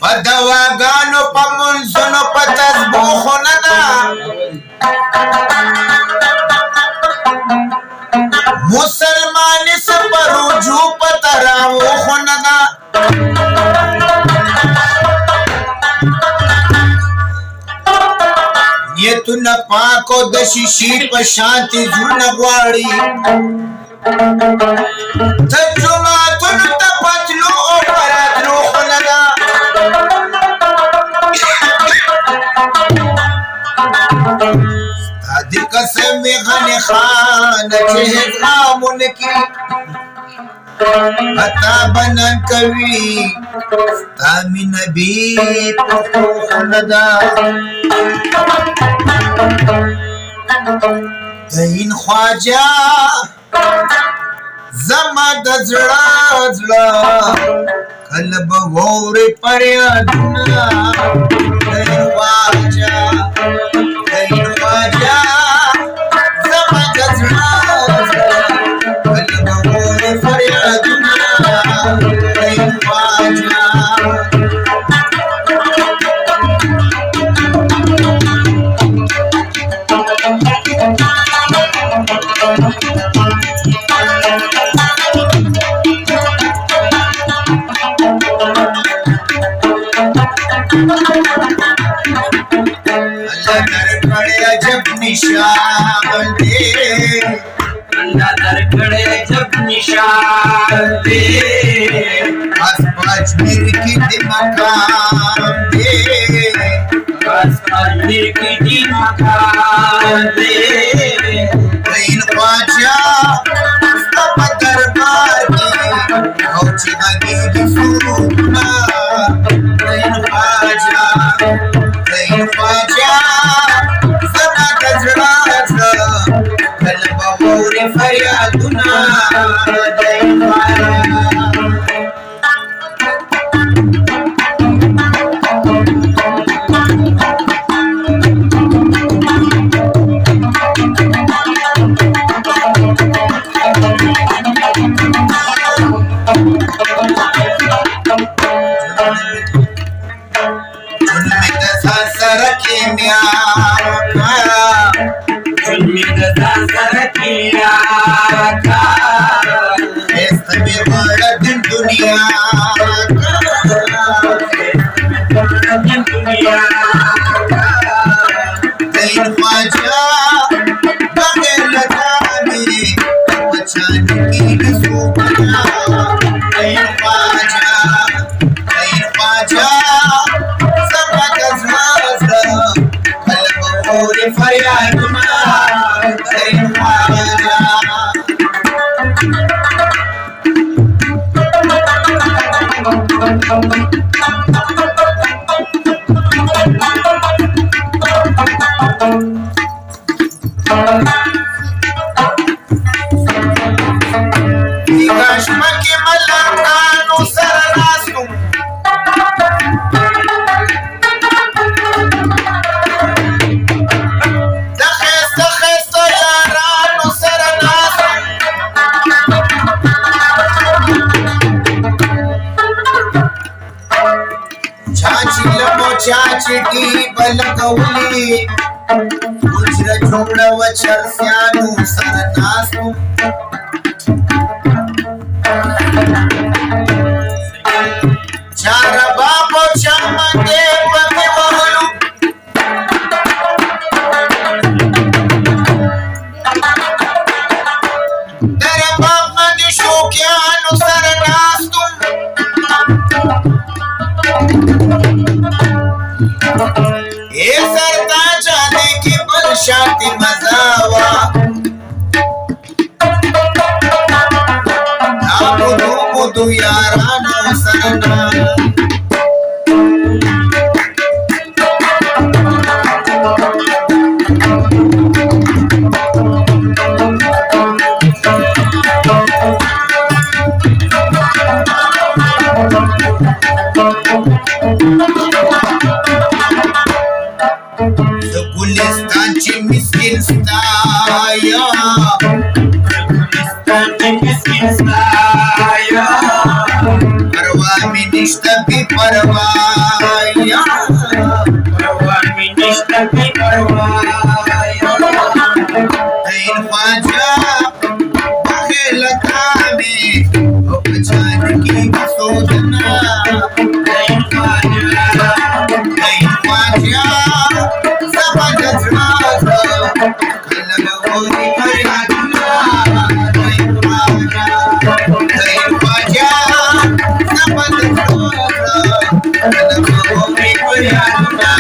په دواګانو په منځونو په تسبوحو نه ده مسلمانې څه په رجوع په تراویحو نه ده نیتونه پاک او د شیشې په شانتې زړونه غواړي ته جوماتونو ته په تلو او په راتلو خو نه ده ستا د قسم غني خان چې هیڅ غامونه کې پتا بنن کوي ستا مینه بې پښتو خو نه ده دین خواجه زما د زړه کله به واورې فریادونه دین خواجه زما د زړه کله به واورې فریادونه دین خواجه निशान दे अल्लाह दरकड़े जब निशान दे बस अजमेर की मकान दे बस अजमेर की मकान दे इन ख्वाजा सब दरबार की पहुंची आगे की सुना इन ख्वाजा फरियादुना चाची बलगौली गुजर छोड़व चरस्यानु सरनासु चार बाबो चमके पति वहलु तेरे बाप मगे शोक्यानु सरनासु ये सरता जाने की बलशाती मजावा बुदू बुदू याराना सरना गुलिस्तान ची मिस्किन स्ताया गुलिस्तान ची मिस्किन स्ताया परवा मी निष्ठ भी परवाया मी निष्ठ भी परवाया ऐन माझ्या बघेल थांबे उपचार की शोधना ऐन माझ्या समाजच माझं कलग होई पर्याजना ऐन माझ्या समाजच माझं कलग होई पर्याजना